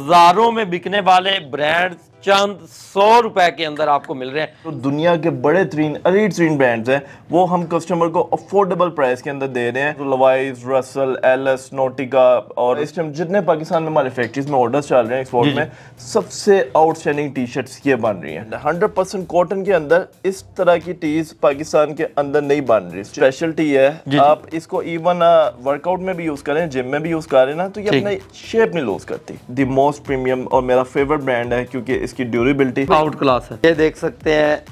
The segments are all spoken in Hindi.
हजारों में बिकने वाले ब्रांड चंद 100 रुपए के अंदर आपको मिल रहे हैं। तो दुनिया के बड़े तरीन एलीट तरीन ब्रांड्स हैं वो हम कस्टमर को अफोर्डेबल प्राइस के अंदर दे रहे हैं। तो लवाइस, रसल, एलएस, नोटिका और इस टाइम जितने पाकिस्तान में हमारे फैक्ट्रीज में ऑर्डर्स चल रहे हैं एक्सपोर्ट में, सबसे आउटस्टैंडिंग टी शर्ट्स ये बन रही हैं। 100% कॉटन के अंदर इस तरह की टीज पाकिस्तान के अंदर नहीं बन रही। स्पेशल टी है, आप इसको इवन वर्कआउट में भी यूज करें, जिम में भी यूज करें ना, तो ये अपना शेप नहीं लूज करती। द मोस्ट प्रीमियम और मेरा फेवरेट ब्रांड है क्योंकि इसकी ड्यूरेबिलिटी आउट क्लास है। ये देख सकते हैं,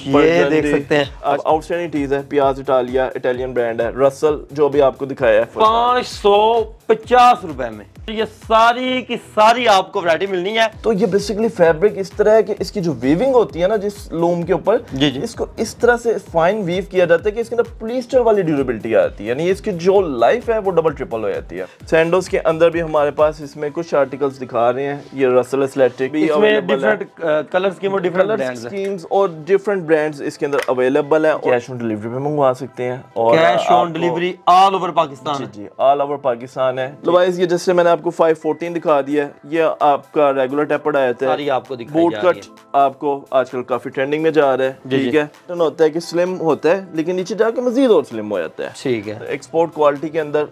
ये देख सकते हैं, आउटस्टैंडिंग चीज है। पियाज इटालिया, इटालियन ब्रांड है। रसल जो भी आपको दिखाया है 550 रुपए में ये सारी की सारी आपको वैरायटी मिलनी है। तो ये बेसिकली फैब्रिक इस तरह है कि इसकी जो वीविंग होती है ना जिस लूम के ऊपर, इसको इस तरह से फाइन वीव किया जाता है कि इसके अंदर पॉलिएस्टर वाली ड्यूरेबिलिटी आती है, यानी इसकी जो लाइफ है वो डबल ट्रिपल हो जाती है। सैंडोज के अंदर भी हमारे पास इसमें कुछ आर्टिकल्स दिखा रहे हैं। ये रसल एथलेटिक भी इसमें डिफरेंट कलर स्कीम और डिफरेंट ब्रांड्स स्कीम्स और डिफरेंट ब्रांड्स इसके अंदर अवेलेबल है। कैश ऑन डिलीवरी पे मंगवा सकते हैं और cash on delivery all over Pakistan. जी ऑल ओवर पाकिस्तान है। लवाइस ये जैसे मैंने आपको 514 दिखा दिया है, ये आपका रेगुलर टेपर्ड आया था। सारी आपको दिखाई बूट जा रही कट आपको आजकल काफी ट्रेंडिंग में जा रहा है। ठीक है, होता है कि स्लिम होता है लेकिन नीचे जाके मजीद और स्लिम हो जाता है। ठीक है, एक्सपोर्ट क्वालिटी के अंदर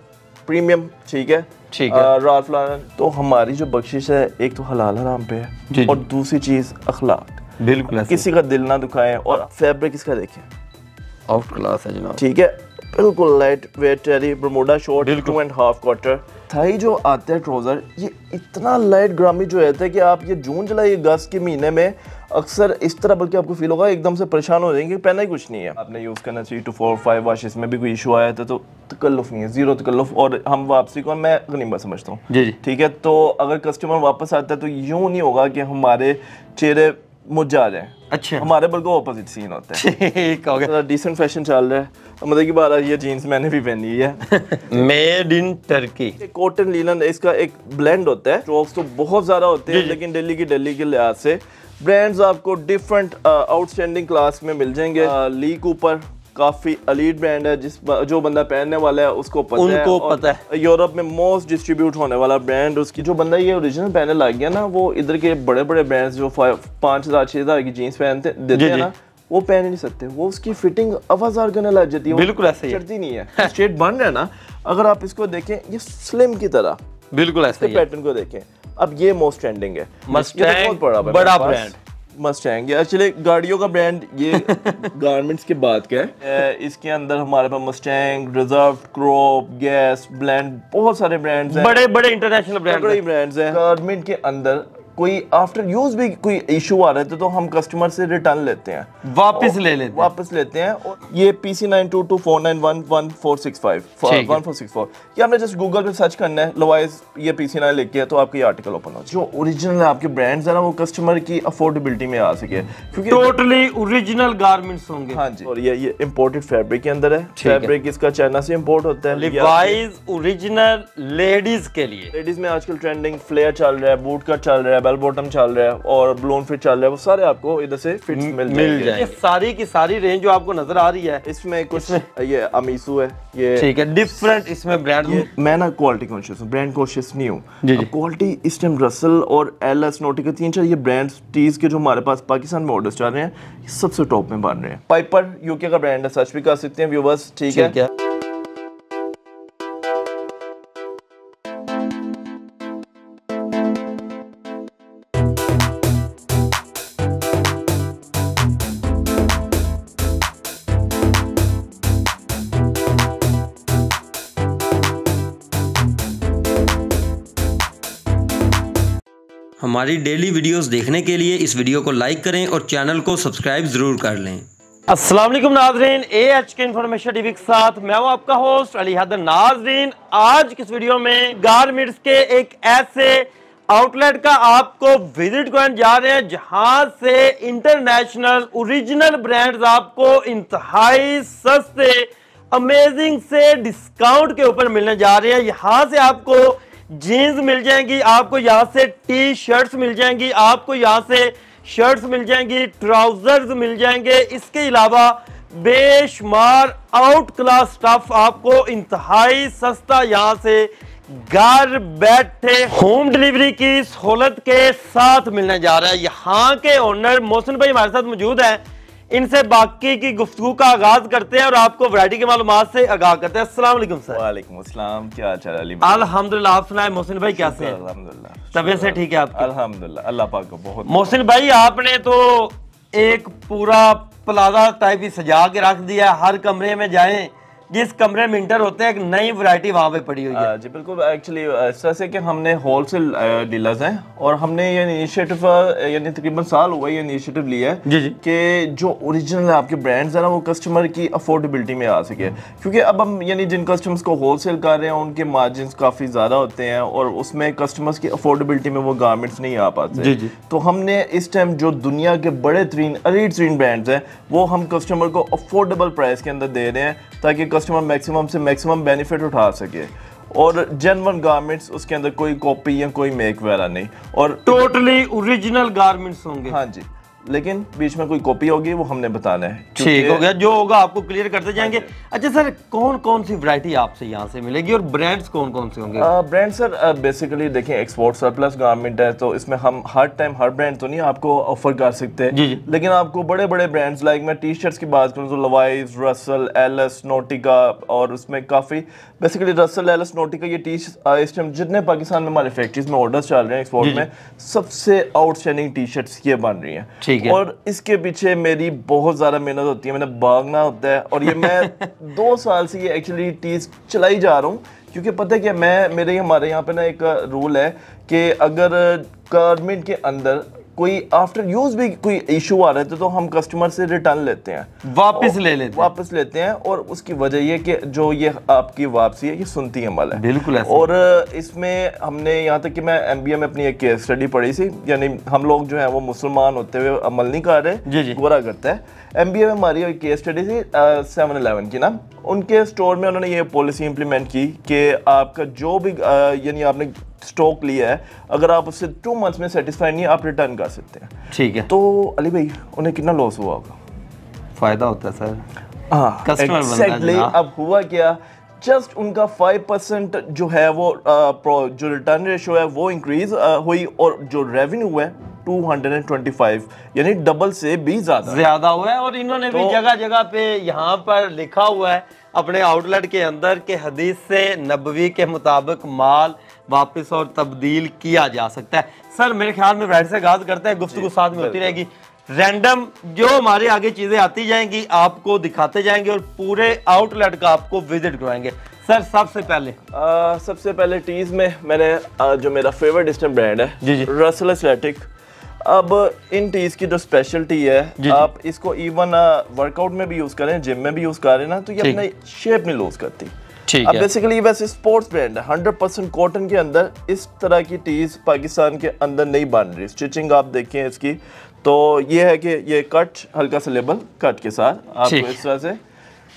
प्रीमियम। ठीक है, राल्फ लॉरेन। तो हमारी जो बख्शिश है, एक तो हलाल हराम पे है और दूसरी चीज अखलाक। बिल्कुल किसी का दिल ना दुखाए। और फैब्रिक इसका देखें, आउट क्लास है जनाब। ठीक है, बिल्कुल लाइट वेट टेरी बरमूडा शॉर्ट 2.5 क्वार्टर। थाई जो आता है ट्राउजर, ये इतना लाइट ग्रामी जो रहता है कि आप ये जून जुलाई अगस्त के महीने में अक्सर इस तरह बल्कि आपको फील होगा एकदम से परेशान हो जाएंगे, पहना ही कुछ नहीं है। आपने यूज करना 3 to 4 5 वॉश। इसमें भी कोई इशू आया था तो तकल्लुफ नहीं है, जीरो तकल्लुफ। और हम वापसी को मैं गनीमत समझता हूँ। जी ठीक है, तो अगर कस्टमर वापस आता है तो यूं नहीं होगा कि हमारे चेहरे मुरझा जाए। अच्छा, हमारे बल्कि ऑपोजिट सीन होता है। ठीक हो गया, डिसेंट फैशन चल रहा है। मतलब की बात है, ये जीन्स मैंने भी पहनी है। Made in Turkey. Cotton linen इसका एक ब्लेंड होता है। स्ट्रोक्स तो बहुत ज्यादा होते हैं लेकिन दिल्ली के लिहाज से ब्रांड्स आपको डिफरेंट आउटस्टैंडिंग क्लास में मिल जाएंगे। ली कूपर काफी एलीट ब्रांड है, जो बंदा पहनने वाला है उसको पता है। यूरोप में मोस्ट डिस्ट्रीब्यूट होने वाला ब्रांड। उसकी जो बंदा ये ओरिजिनल पहनने लग गया ना, वो इधर के बड़े बड़े ब्रांड्स जो 5,000 6,000 की जीन्स पहनते देते हैं ना, वो पहन नहीं सकते। वो उसकी फिटिंग आवाज़ार करने लग जाती है। बिल्कुल ऐसे ही चढ़ती नहीं है, स्ट्रेट बन रहा है ना। अगर आप इसको देखें, ये स्लिम की तरह, बिल्कुल ऐसे पैटर्न को देखें। अब ये मोस्ट ट्रेंडिंग है, मस्टैंग बड़ा ब्रांड। मस्टैंग एक्चुअली गाड़ियों का ब्रांड, ये गारमेंट्स के बाद का है। इसके अंदर हमारे पास Mustang, reserve, crop, gas, blend, बहुत सारे ब्रांड्स हैं। बड़े बड़े इंटरनेशनल ब्रांड्स हैं। गारमेंट के अंदर कोई आफ्टर यूज भी कोई इशू आ रहा है तो हम कस्टमर से रिटर्न लेते हैं, वापस लेते हैं। और ये PC9224911465 ये हमने जस्ट गूगल पे सर्च करना है, लवाइस ये PC9 लिख के, तो आपका ये आर्टिकल ओपन हो। जो ओरिजिनल आपके ब्रांड्स है ना, वो कस्टमर की अफोर्डेबिलिटी में आ सके, क्योंकि टोटली ओरिजिनल गारमेंट्स होंगे। हाँ जी, और ये इंपोर्टेड फैब्रिक के अंदर है। फैब्रिक इसका चाइना से इंपोर्ट होता है। लिवाइस ओरिजिनल लेडीज के लिए। लेडीज में आजकल ट्रेंडिंग फ्लेयर चल रहा है, बूट कट चल रहा है, बेल बॉटम चल रहा है और बलून फिट चल रहा है। वो सारे आपको इधर से फिट्स मिल जाएंगे। ये सारी की सारी रेंज जो आपको नजर आ रही है, इसमें कुछ ये अमीसू है, ये ठीक है, डिफरेंट इसमें ब्रांड। मैं ना क्वालिटी कॉन्शियस हूँ, ब्रांड कॉन्शियस नहीं हूँ। क्वालिटी इस टाइम रसल और एलएस, नोटिका, 3-4 ये ब्रांड्स टीज के जो हमारे पास पाकिस्तान में ऑर्डर्स चल रहे हैं, सबसे टॉप में बन रहे हैं। पाइपर यूके का ब्रांड है, सर्च भी कर सकते हैं व्यूअर्स। ठीक है, हमारी डेली वीडियोस देखने के लिए इस वीडियो को लाइक करें और चैनल को सब्सक्राइब जरूर कर लें। अस्सलाम वालेकुम नाज़रीन, AHK इन्फॉर्मेशन टीवी के साथ मैं हूं आपका होस्ट अली हैदर। नाज़रीन, आज की इस वीडियो में गारमेंट्स के एक ऐसे आउटलेट का आपको विजिट करने जा रहे हैं जहां से इंटरनेशनल ओरिजिनल ब्रांड्स आपको इंतहाई सस्ते अमेजिंग से डिस्काउंट के ऊपर मिलने जा रहे हैं। यहां से आपको जीन्स मिल जाएंगी, आपको यहाँ से टी शर्ट्स मिल जाएंगी, आपको यहाँ से शर्ट्स मिल जाएंगी, ट्राउजर्स मिल जाएंगे। इसके अलावा बेशुमार आउट क्लास स्टफ आपको इंतहाई सस्ता यहाँ से घर बैठे होम डिलीवरी की सहूलत के साथ मिलने जा रहा है। यहाँ के ओनर मोहसिन भाई हमारे साथ मौजूद हैं, इनसे बाकी की गुफ्तगू का आगाज करते हैं और आपको वैरायटी की मालूमात से आगाह करते हैं। अस्सलाम वालेकुम सर। वालेकुम अस्सलाम, क्या हाल चाल अली? अल्हम्दुलिल्लाह, आप सुनाए मोहसिन भाई कैसे हैं? अल्हम्दुलिल्लाह, तबीयत से ठीक है आपकी? अल्हम्दुलिल्लाह, अल्लाह पाक का बहुत। मोहसिन भाई आपने तो एक पूरा प्लाजा टाइप ही सजा के रख दिया है, हर कमरे में जाएं जिस कमरे में इंटर होते हैं एक नई वैरायटी वहां पे पड़ी हुई है। जी बिल्कुल, एक्चुअली इस तरह से कि हमने होलसेल डीलर्स हैं और हमने ये इनिशिएटिव यानी तकरीबन साल हुआ ये इनिशिएटिव लिया है जी जी कि जो ओरिजिनल आपके ब्रांड्स हैं ना वो कस्टमर की अफोर्डेबिलिटी में आ सके, क्योंकि अब हम यानी जिन कस्टमर्स को होलसेल कर रहे हैं उनके मार्जिन काफ़ी ज़्यादा होते हैं और उसमें कस्टमर्स की अफोर्डेबिलिटी में वो गारमेंट्स नहीं आ पाते। जी जी। तो हमने इस टाइम जो दुनिया के बड़े तरीन एलीट तरीन ब्रांड्स हैं वो हम कस्टमर को अफोर्डेबल प्राइस के अंदर दे रहे हैं ताकि कस्टमर मैक्सिमम से मैक्सिमम बेनिफिट उठा सके और जेन्युइन गारमेंट्स, उसके अंदर कोई कॉपी या कोई मेक वगैरह नहीं और टोटली ओरिजिनल गारमेंट्स होंगे। हाँ जी, लेकिन बीच में कोई कॉपी होगी वो हमने बताना है। ठीक हो गया, जो होगा आपको क्लियर करते जाएंगे। अच्छा सर, कौन कौन सी वैरायटी आपसे यहाँ से मिलेगी और ब्रांड्स कौन कौन से होंगे? ब्रांड सर बेसिकली देखें एक्सपोर्ट सरप्लस गारमेंट है तो इसमें हम हर टाइम हर ब्रांड तो नहीं आपको ऑफर कर सकते, जी जी। लेकिन आपको बड़े बड़े ब्रांड्स लाइक मैं टी शर्ट्स की बात करूँ तो लवाइज, रसल, एलएस, नोटिका और उसमें काफ़ी बेसिकली रसल, एलएस, नोटिका ये टी इस टाइम जितने पाकिस्तान में हमारे फैक्ट्रीज में ऑर्डर्स चल रहे हैं एक्सपोर्ट में सबसे आउटस्टैंडिंग टी शर्ट्स ये बन रही हैं। और इसके पीछे मेरी बहुत ज़्यादा मेहनत होती है, मैंने भागना होता है और ये मैं 2 साल से ये एक्चुअली टीज चलाई जा रहा हूँ, क्योंकि पता है कि हमारे यहाँ पे ना एक रूल है कि अगर गारमेंट के अंदर कोई आफ्टर यूज भी कोई इशू आ रहा है तो हम कस्टमर से रिटर्न लेते हैं, वापस लेते हैं और उसकी वजह ये कि जो ये आपकी वापसी है ये सुनती अमल है। बिल्कुल ऐसे। और इसमें हमने यहाँ तक कि मैं MBA में अपनी एक केस स्टडी पढ़ी थी, यानी हम लोग जो है वो मुसलमान होते हुए अमल नहीं कर रहे, गोरा करता है। MBA में हमारी एक केस स्टडी थी 7-Eleven की ना, उनके स्टोर में उन्होंने ये पॉलिसी इंप्लीमेंट की कि आपका जो भी यानी आपने स्टॉक लिया है अगर आप उससे 2 मंथ्स में सेटिस्फाइड नहीं आप रिटर्न कर सकते हैं। ठीक है। तो अली भाई उन्हें कितना लॉस हुआ होगा? फायदा होता है सर। हाँ एक्जेक्टली। अब हुआ क्या, जस्ट उनका 5% जो है वो जो रिटर्न रेशो है वो इंक्रीज हुई और जो रेवेन्यू है 225 यानी डबल से भी ज्यादा हुआ है। और इन्होंने भी जगह जगह पे यहाँ पर लिखा हुआ है अपने आउटलेट के अंदर के हदीस से नबवी के मुताबिक माल वापस और तब्दील किया जा सकता है। सर मेरे ख्याल में वैसे से आगाज करते हैं, गुफ्तगू साथ में होती रहेगी, रैंडम जो हमारे आगे चीजें आती जाएंगी आपको दिखाते जाएंगे और पूरे आउटलेट का आपको विजिट करवाएंगे। सर सबसे पहले टीज में मैंने जो मेरा फेवरेट इस टाइम ब्रांड है रसल एथलेटिक। अब इन टीज की जो स्पेशलिटी है आप इसको इवन वर्कआउट में भी यूज करें, जिम में भी यूज करें ना तो ये अपने शेप नहीं लूज करती। अब बेसिकली वैसे स्पोर्ट्स ब्रांड है 100% कॉटन के अंदर, इस तरह की टीज पाकिस्तान के अंदर नहीं बन रही। स्टिचिंग आप देखें इसकी तो ये है कि ये कट हल्का सा लेबल कट के साथ आपको इस तरह से,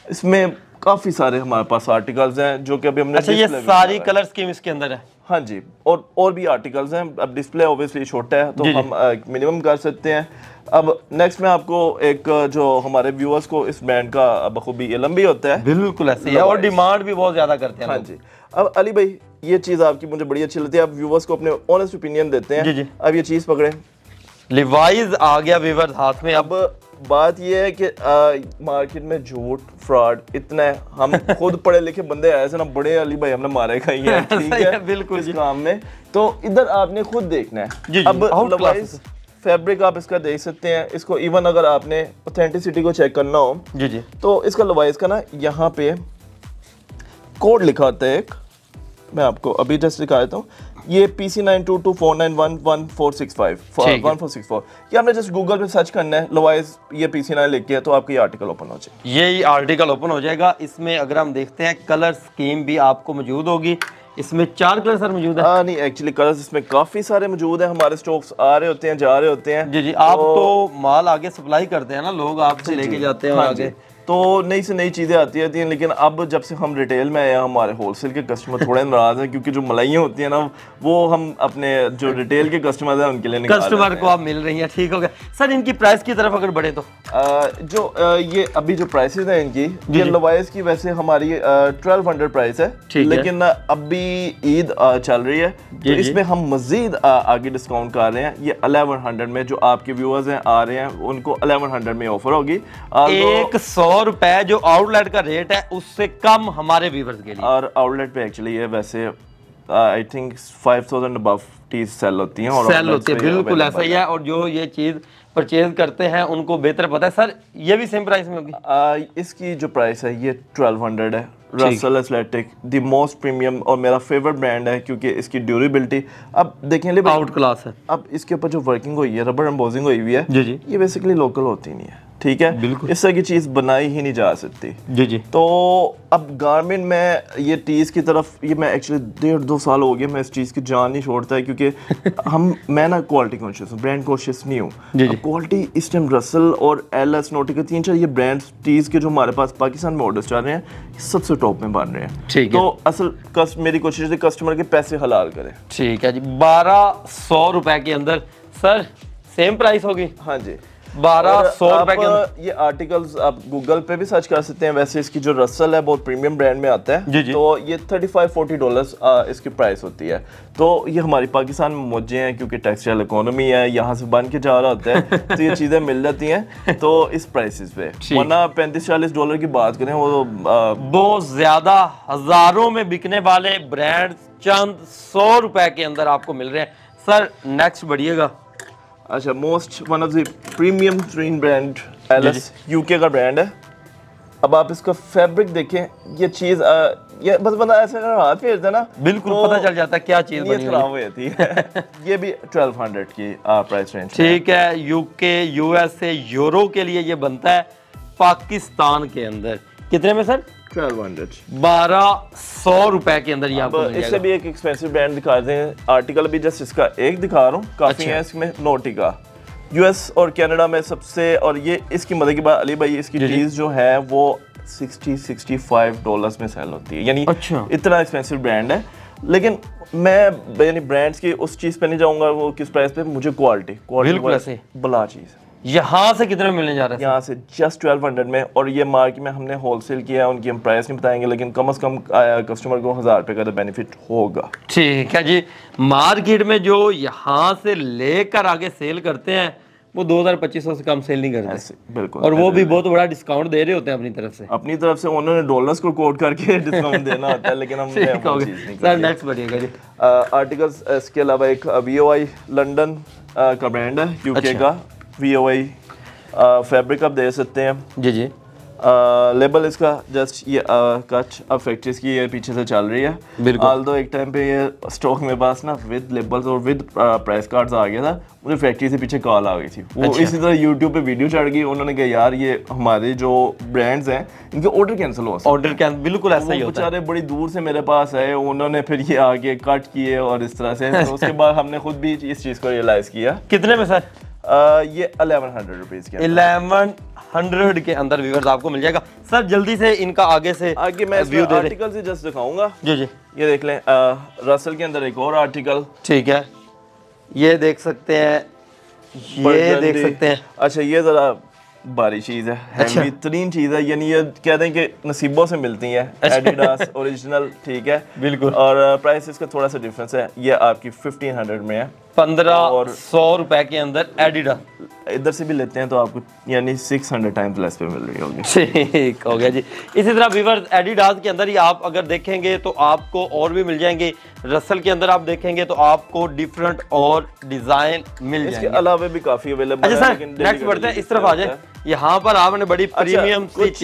इसमें काफी सारे हमारे पास आर्टिकल्स हैं जो कि अभी हमने। अच्छा ये सारी कलर स्कीम इसके अंदर है? हाँ जी, और भी आर्टिकल्स हैं। अब डिस्प्ले ऑब्वियसली छोटा है तो हम मिनिमम कर सकते हैं। अब नेक्स्ट में आपको एक जो हमारे व्यूअर्स को इस ब्रांड का बखूबी इल्म भी होता है। बिल्कुल ऐसे है और डिमांड भी बहुत ज्यादा करते हैं। हाँ जी। अब अली भाई ये चीज़ आपकी मुझे बड़ी अच्छी लगती है, आप व्यूअर्स को अपने ऑनेस्ट ओपिनियन देते हैं। जी। अब ये चीज़ पकड़े, लिवाइज आ गया व्यूअर्स हाथ में। अब बात यह है कि मार्केट में झूठ फ्रॉड इतना है, हम खुद पढ़े लिखे बंदे ऐसे ना बड़े अली भाई हमने मारे खाई है, ठीक है बिल्कुल इस काम में। तो इधर आपने खुद देखना है। अब लिवाइज फैब्रिक आप इसका देख सकते हैं, इसको इवन अगर आपने ऑथेंटिसिटी को चेक करना हो जी तो इसका लिवाइज का ना यहाँ पे कोड लिखा होता है एक, मैं आपको अभी जस्ट दिखा देता हूँ। ये PC9224911465 ये आपने जस्ट गूगल पे सर्च करना है लिवाइज ये PC9 लिख के तो आपका ये आर्टिकल ओपन हो जाएगा। यही आर्टिकल ओपन हो जाएगा। इसमें अगर हम देखते हैं कलर स्कीम भी आपको मौजूद होगी। इसमें 4 कलर सर मौजूद है? नहीं एक्चुअली कलर्स इसमें काफी सारे मौजूद हैं, हमारे स्टॉक्स आ रहे होते हैं जा रहे होते हैं। जी आप तो माल आगे सप्लाई करते हैं ना, लोग आपसे लेके जाते हैं आगे। तो नई से नई चीज़ें आती रहती हैं, लेकिन अब जब से हम रिटेल में आए हैं हमारे होलसेल के कस्टमर थोड़े नाराज़ हैं, क्योंकि जो मलाइयाँ होती हैं ना वो हम अपने जो रिटेल के कस्टमर हैं उनके लिए निकाल कस्टमर को आप मिल रही हैं। ठीक हो गया सर, इनकी प्राइस की तरफ अगर बढ़े तो ये अभी जो प्राइसेस हैं इनकी, ये लवाइस की वैसे हमारी 1200 प्राइस है, लेकिन अभी ईद चल रही है तो इसमें हम मजीद आगे डिस्काउंट कर रहे हैं। ये 1100 में जो आपके व्यूअर्स हैं आ रहे हैं उनको 1100 में ऑफर होगी। 100 रुपए जो आउटलेट का रेट है उससे कम हमारे व्यूअर्स के लिए, और आउटलेट पे एक्चुअली ये वैसे I think 5000 above tees sale होती हैं और सेल होती है, बिल्कुल ऐसा ही है। और जो ये चीज परचेज करते हैं उनको बेहतर पता है। सर ये भी सेम प्राइस में होगी? इसकी जो प्राइस है ये 1200 है। Russell athletic the most premium और मेरा फेवरेट ब्रांड है, क्योंकि इसकी ड्यूरेबिलिटी अब देखें आउट क्लास है। अब इसके ऊपर जो वर्किंग हुई है, रबर एम्बोजिंग हुई हुई है जी, ये बेसिकली लोकल होती नहीं है, ठीक है, बिल्कुल इस तरह की चीज़ बनाई ही नहीं जा सकती जी। तो अब गारमेंट में ये टीज़ की तरफ ये मैं एक्चुअली 1.5-2 साल हो गए मैं इस चीज़ की जान नहीं छोड़ता है, क्योंकि मैं ना क्वालिटी कॉन्शियस हूँ, ब्रांड कॉन्शियस नहीं हूँ। क्वालिटी इस टाइम रसल और एलएस नोटिका 3-4 ये ब्रांड टीज़ के जो हमारे पास पाकिस्तान में ऑर्डर्स चल रहे हैं सबसे टॉप में बन रहे हैं। ठीक है, तो असल मेरी कोशिश है कस्टमर के पैसे हलाल करें। ठीक है जी। 1200 रुपए के अंदर सर सेम प्राइस होगी? हाँ जी, 1200 रुपए के अंदर। ये आर्टिकल्स आप गूगल पे भी सर्च कर सकते हैं। वैसे इसकी जो रसल है बहुत प्रीमियम ब्रांड में आता है जी। तो ये $35-40 इसकी प्राइस होती है। तो ये हमारी पाकिस्तान में मौजे हैं, क्योंकि टेक्सटाइल इकोनॉमी है, यहाँ से बन के जा रहा होता है तो ये चीज़ें मिल जाती हैं तो इस प्राइसेस पे। वरना $35-40 की बात करें वो बहुत ज्यादा हजारों में बिकने वाले ब्रांड चंद 100 रुपए के अंदर आपको मिल रहे हैं। सर नेक्स्ट बढ़िएगा। अच्छा, most one of the premium train brand LS UK का ब्रांड है। अब आप इसका फैब्रिक देखें, ये चीज ये बस बंदा ऐसे अगर हाथ फेरता है ना बिल्कुल तो पता चल जाता है क्या चीज बनी खराब हो जाती है। ये भी 1200 की प्राइस रेंज। ठीक है, यूके यूएसए यूरो के लिए ये बनता है। पाकिस्तान के अंदर कितने में सर? 1200 रुपए के अंदर। यहाँ पर इससे भी एक एक्सपेंसिव ब्रांड दिखा दें, आर्टिकल भी जस्ट इसका एक दिखा रहा हूँ, काफी है इसमें। नोटिका यूएस और कनाडा में सबसे, और ये इसकी मदद के बाद अली भाई इसकी चीज जो है वो $60-65 में सेल होती है, यानी इतना एक्सपेंसिव ब्रांड है। लेकिन मैं यानी ब्रांड्स की उस चीज पे नहीं जाऊंगा वो किस प्राइस पे, मुझे क्वालिटी बला चीज। यहाँ से कितने में मिलने जा रहा है? यहाँ से जस्ट 1200 में, और ये मार्केट में हमने होलसेल किया है, उनकी हम प्राइस नहीं बताएंगे, लेकिन कम से कम कस्टमर को 1000 रुपये का तो बेनिफिट होगा। ठीक है जी। मार्केट में जो यहाँ से लेकर आगे सेल करते हैं वो 2000-2500 से कम सेल नहीं करते, बिल्कुल, और वो भी बहुत बड़ा डिस्काउंट दे रहे होते हैं अपनी तरफ से उन्होंने डॉलर्स को कोट करके डिस्काउंट देना होता है, लेकिन हम सर नेक्स्ट बढ़िएगा जी। आर्टिकल्स इसके अलावा एक VOI लंदन का ब्रांड है, यूके का VOI फैब्रिक आप दे सकते हैं जी। लेबल इसका जस्ट ये कच अब फैक्ट्रीज की ये पीछे से चल रही है, बिल्कुल। ऑल्दो एक टाइम पे ये स्टॉक मेरे पास ना विद लेबल्स और विद प्राइस कार्ड्स आ गया था, मुझे फैक्ट्री से पीछे कॉल आ गई थी। वो इसी तरह यूट्यूब पे वीडियो चढ़ गई, उन्होंने कहा यार ये हमारे जो ब्रांड्स हैं इनके ऑर्डर कैंसिल हो सकते हैं। ऑर्डर कैंसिल, बिल्कुल ऐसा ही होता है। बेचारे बड़ी दूर से मेरे पास आए, उन्होंने फिर ये आगे कट किए और इस तरह से। तो उसके बाद हमने खुद भी इस चीज़ को रियलाइज़ किया। कितने में सर? ये 1100 रुपीज़ के 1100 के अंदर व्यूअर्स आपको मिल जाएगा। सर जल्दी से इनका आगे मैं आर्टिकल से जस्ट दिखाऊंगा जी। ये देख लें, रसल के अंदर एक और आर्टिकल, ठीक है, ये देख सकते हैं, ये देख सकते हैं। अच्छा, ये जरा भारी चीज है, हैवी तरीन चीज है, यानी ये कहते हैं कि नसीबों से मिलती है। एडिडास ओरिजिनल, ठीक है, बिल्कुल। और प्राइस इसका थोड़ा सा डिफरेंस है, ये आपकी 1500 में है, 1500 रुपए के अंदर एडिडास। इधर से भी लेते हैं तो आपको यानी 600 टाइम्स लेस पे मिल रही होगी। ठीक हो गया जी। इसी तरह व्यूअर्स एडिडास के अंदर ही आप अगर देखेंगे तो आपको और भी मिल जाएंगे। रसल के अंदर आप देखेंगे तो आपको डिफरेंट और डिजाइन मिल जाएंगे। इसके अलावा भी काफी अवेलेबल है। अच्छा सर नेक्स्ट बढ़ते हैं, इस तरफ आ जाए। यहाँ पर आपने बड़ी प्रीमियम कुछ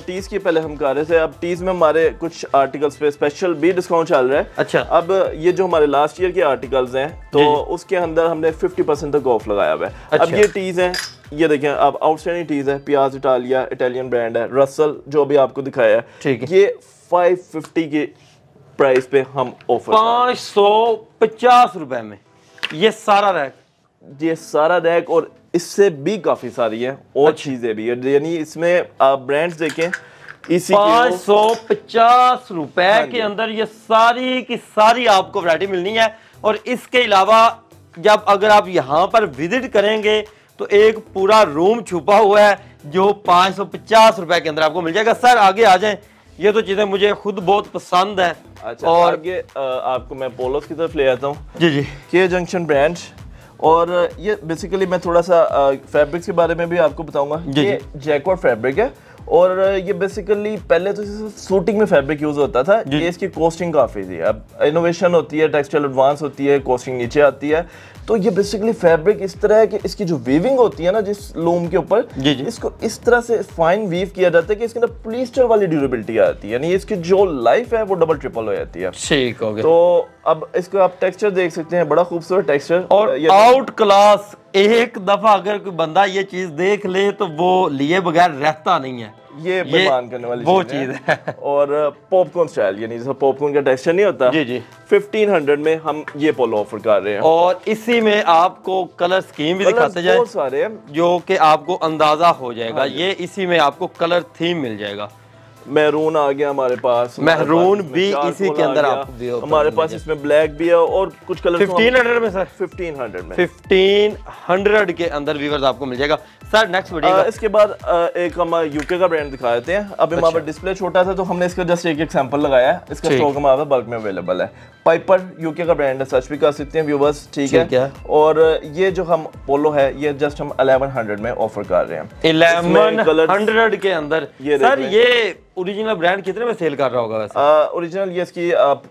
टीज की पहले हम कर रहे थे, अब टीज में हमारे कुछ आर्टिकल्स पे स्पेशल भी डिस्काउंट चल रहा है। अच्छा, अब ये जो हमारे लास्ट ईयर के आर्टिकल्स हैं तो उसके अंदर हमने 50% तक ऑफ लगाया हुआ है। अच्छा। अब ये टीज है, ये देखें अब आउटस्टैंडिंग टीज है, पियाज इटालिया इटालियन ब्रांड है, रसल जो अभी आपको दिखाया है, ठीक है, ये 550 के प्राइस पे हम ऑफर 550 रुपए में ये सारा रैक ये सारा रैक और इससे भी काफी सारी है और चीजें भी है, यानी इसमें आप ब्रांड्स देखें इसी 550 रुपए के अंदर ये सारी की सारी आपको वैरायटी मिलनी है। और इसके अलावा जब अगर आप यहाँ पर विजिट करेंगे तो एक पूरा रूम छुपा हुआ है जो 550 रुपए के अंदर आपको मिल जाएगा। सर आगे आ जाएं, ये तो चीजें मुझे खुद बहुत पसंद है। अच्छा, और आगे आपको मैं पोलोस की तरफ ले आता हूँ। जी जी, के जंक्शन ब्रांड। और ये बेसिकली मैं थोड़ा सा फैब्रिक्स के बारे में भी आपको बताऊंगा। ये जैकवार्ड फैब्रिक है और ये बेसिकली पहले तो सूटिंग में फैब्रिक यूज होता था, ये इसकी कॉस्टिंग काफी थी। अब इनोवेशन होती है, टेक्सटाइल एडवांस होती है, कॉस्टिंग नीचे आती है। तो ये बेसिकली फैब्रिक इस तरह है कि इसकी जो वीविंग होती है ना जिस लूम के ऊपर, इसको इस तरह से फाइन वीव किया जाता है कि इसके अंदर पॉलिएस्टर वाली ड्यूरेबिलिटी आती है, यानी इसकी जो लाइफ है वो डबल ट्रिपल हो जाती है। ठीक हो गया। तो अब इसको आप टेक्सचर देख सकते हैं, बड़ा खूबसूरत टेक्सचर और आउट क्लास। एक दफा अगर कोई बंदा ये चीज देख ले तो वो लिए बगैर रहता नहीं है। ये बेमान करने वाली वो चीज है। और पॉपकॉर्न स्टाइल, यानी जैसे पॉपकॉर्न का टेक्सचर नहीं होता। जी जी, 1500 में हम ये पोलो ऑफर कर रहे हैं। और इसी में आपको कलर स्कीम भी दिखाते जाए, बहुत सारे हैं जो कि आपको अंदाजा हो जाएगा। ये इसी में आपको कलर थीम मिल जाएगा। मैरून आ गया हमारे पास, मैरून भी इसी के अंदर आपको हमारे पास इसमें ब्लैक भी है और कुछ कलर 1500 में। सर 1500 में 1500 के अंदर व्यूअर्स आपको मिल जाएगा। सर नेक्स्ट वीडियो इसके बाद एक हम यूके का ब्रांड दिखा देते हैं। अभी हमारे पास डिस्प्ले छोटा था तो हमने इसका जस्ट एक सैंपल लगाया है। इसका स्टॉक हमारे बल्क में अवेलेबल है। पाइपर यूके का ब्रांड है, सर्च भी कर सकते हैं व्यूअर्स, ठीक है। और ये जो हम पोलो है ये जस्ट हम 1100 में ऑफर कर रहे हैं। 1100 के अंदर। सर ये ओरिजिनल ब्रांड कितने में सेल कर रहा होगा वैसे? ओरिजिनल ये इसकी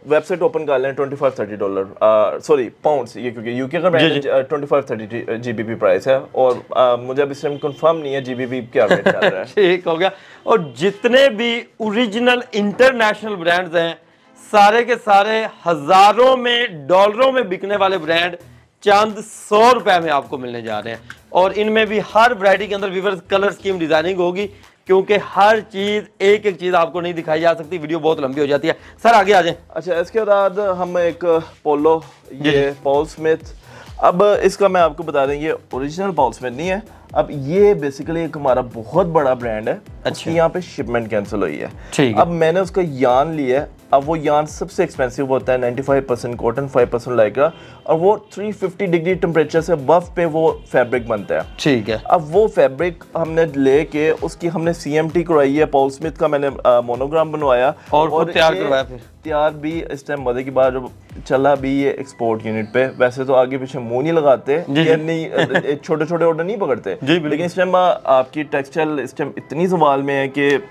वेबसाइट ओपन कर लें, $25-30 सॉरी पाउंड्स, ये क्योंकि यूके का ब्रांड 25-30 GBP प्राइस है। और मुझे अभी कंफर्म नहीं है GBP क्या रेट चल रहा है। ठीक हो गया। और जितने भी ओरिजिनल इंटरनेशनल ब्रांड्स हैं सारे के सारे हजारों में डॉलरों में बिकने वाले ब्रांड चंद 100 रुपए में आपको मिलने जा रहे हैं। और इनमें भी हर वैरायटी के अंदर व्यूअर्स कलर स्कीम डिजाइनिंग होगी, क्योंकि हर चीज एक एक चीज आपको नहीं दिखाई जा सकती, वीडियो बहुत लंबी हो जाती है। सर आगे आ जाए। अच्छा, इसके बाद हम एक पोलो, ये पॉल स्मिथ। अब इसका मैं आपको बता दें ये ओरिजिनल पॉल स्मिथ नहीं है। अब ये बेसिकली एक हमारा बहुत बड़ा ब्रांड है। अच्छा, यहाँ पे शिपमेंट कैंसिल हुई है। ठीक है। अब मैंने उसका यान लिया है। अब वो यान सबसे एक्सपेंसिव होता है, 95% कॉटन, 5% लाइक्रा, और वो 350 डिग्री टेम्परेचर से बर्फ पे वो फैब्रिक बनता है। ठीक है। अब वो फैब्रिक हमने लेके उसकी हमने CMT करवाई है। पॉल स्मिथ का मैंने मोनोग्राम बनवाया और तैयार करवाया। फिर तैयार भी इस टाइम मजे की बात, जब चला भी ये एक्सपोर्ट यूनिट पे। वैसे तो आगे पीछे मुंह नहीं लगाते, नहीं छोटे छोटे ऑर्डर नहीं पकड़ते, लेकिन इस टाइम आपकी टेक्सटाइल इस टाइम इतनी सवाल में है कि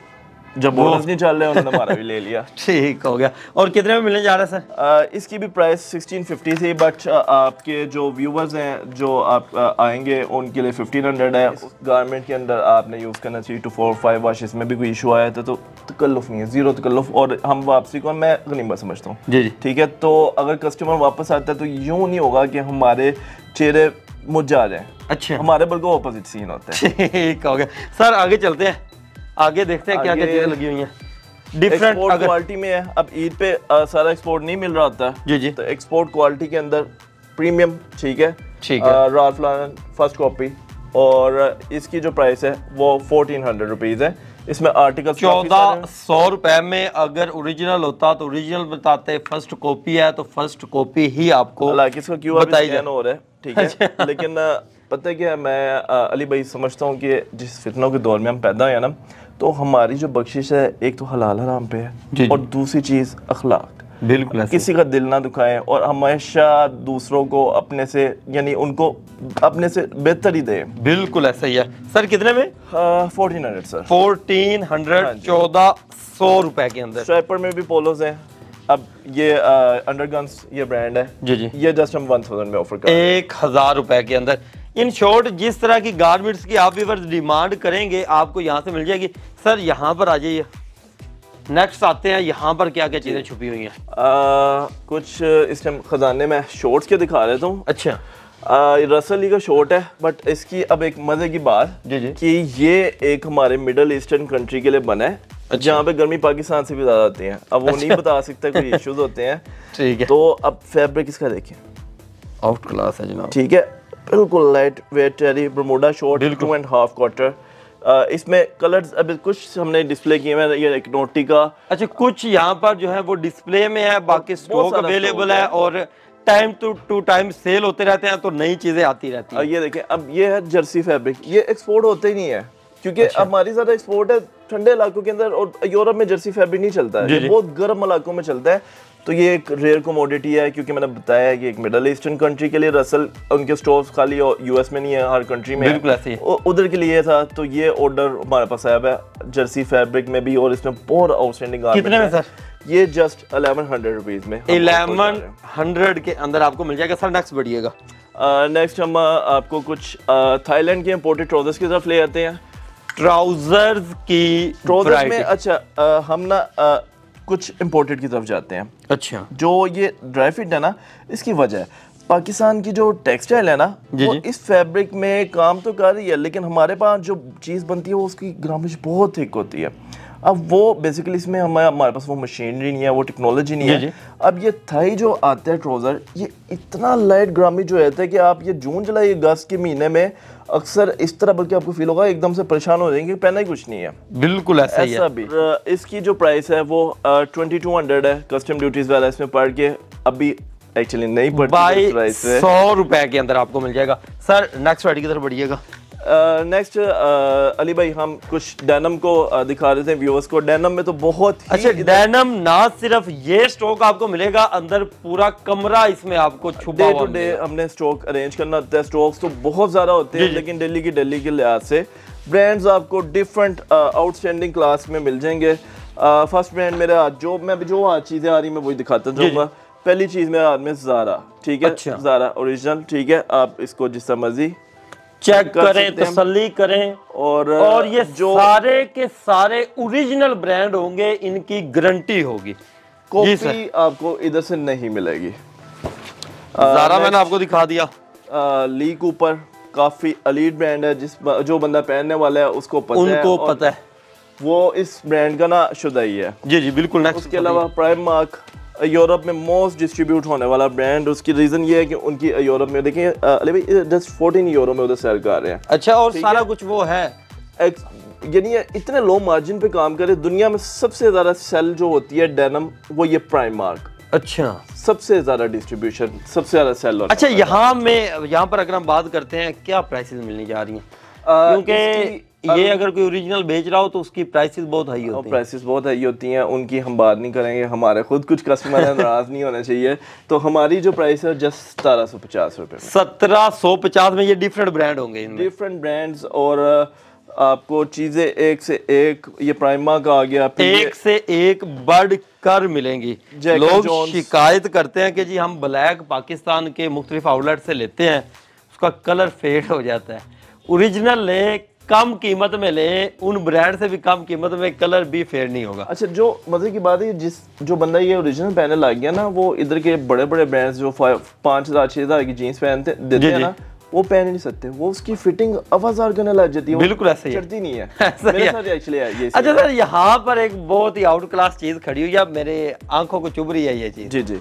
जब बोनस नहीं चल रहे उन्होंने हमारा भी ले लिया। ठीक हो गया। और कितने में मिलने जा रहा है सर? इसकी भी प्राइस 1650 थी, बट आपके जो व्यूवर्स हैं जो आप आएंगे उनके लिए 1500 है। गारमेंट के अंदर आपने यूज़ करना चाहिए 2 4 5 वॉश। इसमें भी कोई इशू आया था तो तकल्लुफ़ नहीं है, ज़ीरो तकल्लुफ़। और हम वापसी को मैं गनीमत समझता हूँ। जी जी, ठीक है। तो अगर कस्टमर वापस आता है तो यूँ नहीं होगा कि हमारे चेहरे मुझा जाए। अच्छा, हमारे बल्कि ऑपोजिट सीन होता है। ठीक हो गया। सर आगे चलते हैं, आगे देखते हैं क्या क्या चीजें लगी हुई हैं। डिफरेंट क्वालिटी में है। अब ईद पे सारा एक्सपोर्ट नहीं मिल रहा होता। जी जी, तो एक्सपोर्ट क्वालिटी के अंदर प्रीमियम, ठीक है, ठीक है, राल्फ लॉरेन फर्स्ट कॉपी। और इसकी जो प्राइस है वो 1400 रुपीज है। इसमें आर्टिकल 1400 रुपए में अगर ओरिजिनल होता तो ओरिजिनल बताते, फर्स्ट कॉपी है तो फर्स्ट कॉपी ही आपको, हालांकि इसका QR स्कैन हो रहा है, ठीक है। लेकिन पता है क्या, मैं अली भाई समझता हूँ कि जिस फितनों के दौर में हम पैदा हुए ना, तो हमारी जो बख्शिश है एक तो हलाल हराम पे है और दूसरी चीज़ अखलाक। बिल्कुल, किसी का दिल ना दुखाएं और हमेशा दूसरों को अपने से, यानी उनको अपने से बेहतर ही दें। बिल्कुल ऐसा ही है। सर कितने में? 1400 सर। 1400, 1400 रुपए के अंदर। स्ट्राइपर में भी पोलोज हैं। अब ये अंडरगन्स ये ब्रांड है। जी जी, ये जस्ट हम 1000 में ऑफर कर 1000 रुपए के अंदर। इन शॉर्ट जिस तरह की गारमेंट्स की आप व्यूअर्स डिमांड करेंगे आपको यहाँ से मिल जाएगी। सर यहाँ पर आ जाइए, नेक्स्ट आते हैं। यहाँ पर क्या क्या चीजें छुपी हुई हैं? कुछ इस टाइम खजाने में शॉर्ट्स के दिखा देता हूँ। अच्छा, रसल ली का शॉर्ट है, बट इसकी अब एक मजे की बात कि ये एक हमारे मिडल ईस्टर्न कंट्री के लिए बना है। अच्छा, जहाँ पे गर्मी पाकिस्तान से भी ज्यादा आती है। अब वो नहीं बता सकते, कोई इश्यूज होते हैं। ठीक है। तो अब फैब्रिक इसका देखिए, आउट क्लास है जनाब। ठीक है, बिल्कुल लाइट वेट टेरी बरमूडा शॉर्ट 2.5 क्वार्टर। इसमें कलर्स अभी कुछ हमने डिस्प्ले किए हैं, ये एक नोटी का। अच्छा, कुछ यहाँ पर जो है वो डिस्प्ले में है, बाकी स्टॉक अवेलेबल है और टाइम टू टाइम सेल होते रहते हैं, तो नई चीजें आती रहती हैं। ये देखें, अब ये है जर्सी फैब्रिक, ये एक्सपोर्ट होते ही नहीं है क्योंकि हमारी ज्यादा एक्सपोर्ट है ठंडे इलाकों के अंदर, और यूरोप में जर्सी फैब्रिक नहीं चलता है, बहुत गर्म इलाकों में चलता है। तो ये एक रेयर कमोडिटी है क्योंकि मैंने बताया है कि एक मिडल ईस्टर्न कंट्री के लिए रसल उनके स्टोर्स खाली यूएस में नहीं है, हर कंट्री में बिल्कुल ऐसे ही उधर के लिए था। तो ये ऑर्डर हमारे पास आया है जर्सी फैब्रिक में भी, और इसमें बहुत आउटस्टैंडिंग। कितने में सर? ये जस्ट 1100 रुपीज में, 1100 के अंदर आपको मिल जाएगा। Sir next बढ़िएगा। नेक्स्ट हम आपको कुछ थाईलैंड के इंपोर्टेड ट्राउजर्स की तरफ ले आते हैं। ट्राउजर्स में अच्छा हम ना कुछ इंपोर्टेड की तरफ जाते हैं। अच्छा, जो ये ड्राई फिट है ना, इसकी वजह है पाकिस्तान की जो टेक्सटाइल है ना, वो इस फैब्रिक में काम तो कर रही है, लेकिन हमारे पास जो चीज़ बनती है वो उसकी ग्रामेज बहुत थिक होती है। अब वो बेसिकली इसमें हमारे पास वो मशीनरी नहीं है, वो टेक्नोलॉजी नहीं है। अब ये थाई जो आता है ट्राउज़र, ये इतना लाइट ग्रामी जो रहता है कि आप ये जून जुलाई अगस्त के महीने में अक्सर इस तरह बल्कि आपको फील होगा एकदम से परेशान हो जाएंगे, पहना ही कुछ नहीं है। बिल्कुल ऐसा ही है। भी इसकी जो प्राइस है वो 2200 है, कस्टम ड्यूटीज वाला इसमें पड़ के अभी एक्चुअली नहीं पड़ती, प्राइस है 100 रुपए के अंदर आपको मिल जाएगा। सर नेक्स्ट वैरायटी की तरफ बढ़िएगा। नेक्स्ट अली भाई, हम कुछ डेनम को दिखा रहे थे व्यूअर्स को। डेनम में तो बहुत ही अच्छा, डेनम ना सिर्फ ये स्टॉक आपको मिलेगा, अंदर पूरा कमरा इसमें आपको छुपा हुआ। डे टू डे हमने स्टॉक अरेंज करना होता है। स्टॉक्स तो बहुत ज़्यादा होते हैं, लेकिन दिल्ली के लिहाज से ब्रांड्स आपको डिफरेंट आउटस्टैंडिंग क्लास में मिल जाएंगे। फर्स्ट ब्रांड मेरा जो चीज़ें आ रही मैं वही दिखाता जाऊँगा। पहली चीज़ मेरे हाथ में ज़ारा, ठीक है। अच्छा। ज़ारा ओरिजिनल, ठीक है। आप इसको जिस मर्जी चेक करें, तसल्ली करें, और ये जो सारे के सारे ओरिजिनल ब्रांड होंगे, इनकी गारंटी होगी। कॉपी आपको इधर से नहीं मिलेगी। ज़ारा मैंने आपको दिखा दिया। ली कूपर काफी एलीट ब्रांड है, जो बंदा पहनने वाला है उसको पता है वो इस ब्रांड का ना शुदाई है। जी बिल्कुल। उसके अलावा प्राइम मार्क यूरोप में मोस्ट डिस्ट्रीब्यूट होने वाला ब्रांड। उसकी रीजन ये है कि उनकी यूरोप में देखिए अली भाई जस्ट 14 यूरो में उधर सेल कर रहे हैं। अच्छा, और सारा कुछ वो है, यानी इतने लो मार्जिन पे काम करे। दुनिया में सबसे ज्यादा सेल जो होती है डेनम, वो ये प्राइम मार्क। अच्छा, सबसे ज्यादा डिस्ट्रीब्यूशन, सबसे ज्यादा सेल। अच्छा, यहाँ पर अगर हम बात करते हैं क्या प्राइसेस मिलने जा रही हैं, क्योंकि ये अगर कोई ओरिजिनल बेच रहा हो तो उसकी प्राइसेस बहुत हाई होती हैं। प्राइसेस बहुत हाई होती हैं, उनकी हम बात नहीं करेंगे, हमारे खुद कुछ कस्टमर हैं, नाराज नहीं होना चाहिए। तो हमारी जो प्राइस है जस्ट 1750 रुपये। 1750 में ये डिफरेंट ब्रांड होंगे, डिफरेंट ब्रांड्स, और आपको चीजें एक से एक, ये प्राइमा का आ गया, एक से एक बढ़ कर मिलेंगी। लोग शिकायत करते हैं कि जी हम ब्लैक पाकिस्तान के मुख्तलिफ आउटलेट से लेते हैं, उसका कलर फेड हो जाता है। ओरिजिनल ले, कम कीमत में ले, उन ब्रांड से भी कम कीमत में, कलर भी फेड नहीं होगा। अच्छा, जो मजे की बात है, जो बंदा ये ओरिजिनल पहनने लग गया ना, वो इधर के बड़े बड़े ब्रांड्स जो 5000 6000 की जीन्स पहनते देते हैं ना, वो पहन नहीं सकते। वो उसकी फिटिंग आवाज़ार करने लग जाती है। बिल्कुल ऐसे ही चढ़ती नहीं है। मेरे साथ एक्चुअली है ये। अच्छा सर, यहाँ पर एक बहुत ही आउट क्लास चीज खड़ी हुई है, मेरे आंखों को चुभ रही है ये चीज। जी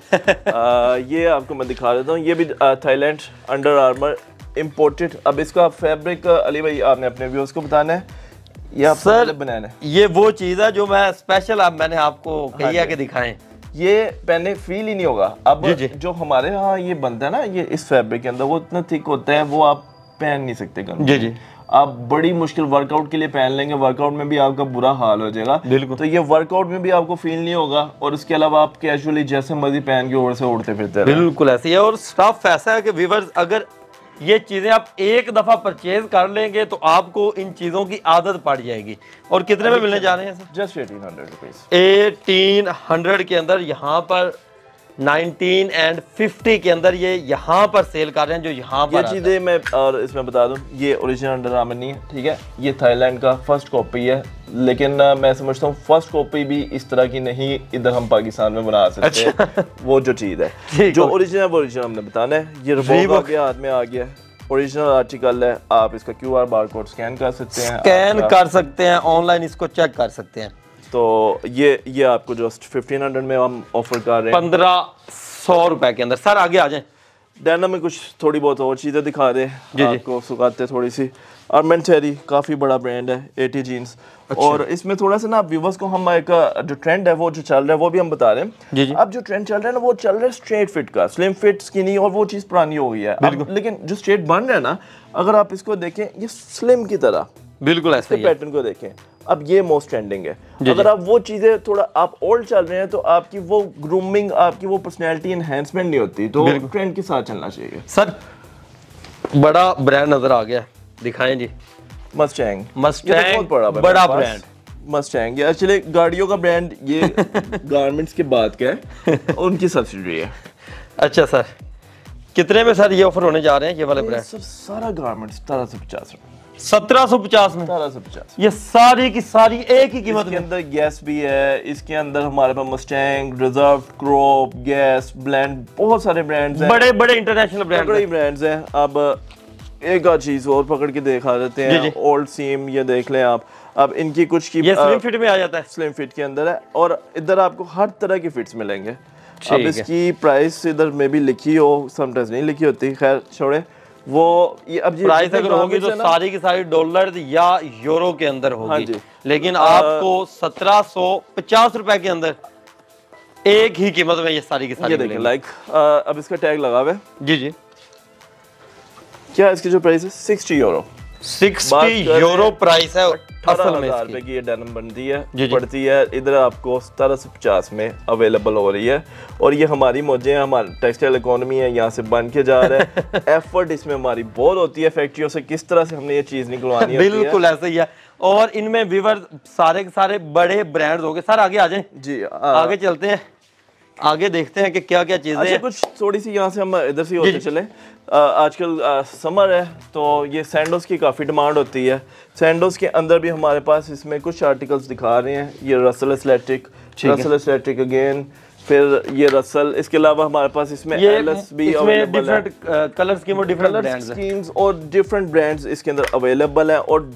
ये आपको मैं दिखा देता हूँ। ये भी थाईलैंड अंडर आर्मर इम्पोर्टेड। अब इसका फैब्रिक अली भाई आपने अपने व्यूअर्स को बताना है या सर बनाना है? ये वो चीज़ है जो मैं स्पेशल मैंने आपको कही है कि दिखाएं। ये पहने फील ही नहीं होगा। अब जो हमारे यहाँ ये बनता है ना, ये इस फैब्रिक के अंदर वो इतना थिक होता है, वो आप पहन नहीं सकते कभी। आप बड़ी मुश्किल वर्कआउट के लिए पहन लेंगे, वर्कआउट में भी आपका बुरा हाल हो जाएगा। बिल्कुल। तो ये वर्कआउट में भी आपको फील नहीं होगा, और उसके अलावा आप कैजुअली जैसे मर्जी पहन के ओर से उड़ते फिरते। बिल्कुल ऐसे ही है। और स्टफ ऐसा है कि व्यूअर्स, अगर ये चीज़ें आप एक दफ़ा परचेज कर लेंगे तो आपको इन चीज़ों की आदत पड़ जाएगी। और कितने में मिलने जा रहे हैं सर? Just 1800 rupees. 1800 के अंदर यहाँ पर 19 एंड 50 के अंदर ये यहाँ पर सेल कर रहे हैं। जो यहाँ पर ये चीज़ें मैं और इसमें बता दूं, ये ओरिजिनल अंडर आर्मर नहीं है, ठीक है। ये थाईलैंड का फर्स्ट कॉपी है, लेकिन मैं समझता हूँ फर्स्ट कॉपी भी इस तरह की नहीं इधर हम पाकिस्तान में बना सकते। अच्छा। वो जो चीज़ है, जो ओरिजिनल हमने बताना है। ये रिबॉक के हाथ में आ गया, ओरिजिनल आर्टिकल है। आप इसका QR बारकोड स्कैन कर सकते हैं, ऑनलाइन इसको चेक कर सकते हैं। तो ये आपको जस्ट 1500 में हम ऑफर कर रहे हैं, 1500 रुपए के अंदर। सर आगे आ जाएं। डेनिम में कुछ थोड़ी बहुत और चीज़ें दिखा दे आपको, सुखाते थोड़ी सी। आर्मेंटेरी काफ़ी बड़ा ब्रांड है, 80 जीन्स। और इसमें थोड़ा सा ना व्यूवर्स को हम एक जो ट्रेंड है वो जो चल रहा है वो भी हम बता रहे हैं। अब जो ट्रेंड चल रहा है ना वो चल रहा है स्ट्रेट फिट का, स्लिम फिट, स्किनी, और वो चीज़ पुरानी हो गई है अब, लेकिन जो स्ट्रेट बन रहा है ना, अगर आप इसको देखें ये स्लिम की तरह, बिल्कुल ऐसे पैटर्न को देखें, अब ये मोस्ट ट्रेंडिंग है। अगर आप वो चीजें थोड़ा आप ओल्ड चल रहे हैं तो आपकी वो ग्रूमिंग, आपकी वो पर्सनैलिटी एनहेंसमेंट नहीं होती, तो ट्रेंड के साथ चलना चाहिए। सर बड़ा ब्रांड नजर आ गया, दिखाएं जी। मस्टैंग बहुत बड़ा ब्रांड मस्टैंग, ये एक्चुअली गाड़ियों का ब्रांड, ये गारमेंट्स के बाद का है, उनकी सब्सिडरी है। अच्छा सर, कितने में सर ये ऑफर होने जा रहे हैं ये वाले ब्रांड? सारा गारमेंट्स 1750 में, 1750 में, 1750, ये सारी की सारी एक ही कीमत में। इसके अंदर गैस भी है, इसके अंदर हमारे पास Mustang, reserve, crop, gas, blend, बहुत सारे ब्रांड्स हैं, बड़े बड़े इंटरनेशनल ब्रांड्स हैं। अब एक और चीज और पकड़ के दिखा देते हैं, ओल्ड सीम, ये देख लें आप। अब इनकी कुछ की ये स्लिम फिट में आ जाता है, स्लिम फिट के अंदर है, और इधर आपको हर तरह की फिट्स मिलेंगे। अब इसकी प्राइस इधर में भी लिखी हो, समटाइम्स नहीं लिखी होती, खैर छोड़े वो। ये अब प्राइस अगर होगी तो सारी की सारी डॉलर या यूरो के अंदर होगी, लेकिन आपको 1750 रुपए के अंदर एक ही कीमत में ये सारी की सारी देखें। लाइक अब इसका टैग लगा हुआ है जी। क्या इसकी जो प्राइस है 60 यूरो, 60 यूरो प्राइस है। 18,000 रुपए की ये डेनिम बनती है, पड़ती है। इधर आपको 1750 में अवेलेबल हो रही है, और ये हमारी मौजें, हमारी टेक्सटाइल इकोनॉमी है, यहाँ से बन के जा रहा है। एफर्ट इसमें हमारी बहुत होती है फैक्ट्रियों से, किस तरह से हमने ये चीज निकलवानी है। बिल्कुल ऐसा ही है, और इनमें व्यूअर सारे के सारे बड़े ब्रांड्स हो गए। सर आगे आ जाएं जी, आगे चलते हैं, आगे देखते हैं कि क्या क्या चीजें हैं। कुछ थोड़ी सी यहाँ से हम इधर से होते चले। आजकल समर है तो ये सैंडोज की काफ़ी डिमांड होती है। सैंडोज के अंदर भी हमारे पास इसमें कुछ आर्टिकल्स दिखा रहे हैं। ये रसल एस्थेटिक अगेन, फिर ये रसल, इसके अलावा हमारे पास इसमें एलएस भी अवेलेबल है, कलर स्कीम और डिफरेंट स्कीम्स और डिफरेंट ब्रांड्स इसके अंदर अवेलेबल है, और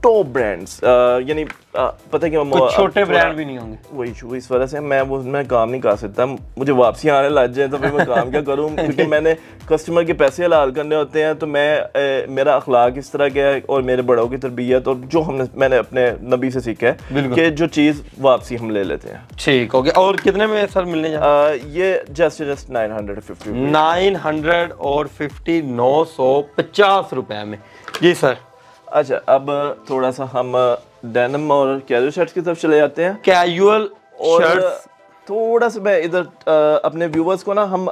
टॉप ब्रांड्स, यानी पता है कि कुछ छोटे ब्रांड भी नहीं होंगे। वही इस वजह से मैं काम नहीं कर सकता, मुझे वापसी आने लग जाए तो फिर मैं काम क्या करूं, क्योंकि मैंने कस्टमर के पैसे हलाल करने होते हैं। तो मेरा अखलाक इस तरह का है, और मेरे बड़ों की तरबियत, और जो मैंने अपने नबी से सीखा है कि जो चीज़ वापसी हम ले लेते हैं। ठीक हो गया। और कितने में सर मिलने ये जस्ट 950 950 रुपए में जी सर। अच्छा, अब थोड़ा सा हम डेनिम और कैजुअल शर्ट्स की तरफ चले जाते हैं। कैजुअल शर्ट्स, थोड़ा सा मैं इधर अपने व्यूवर्स को ना हम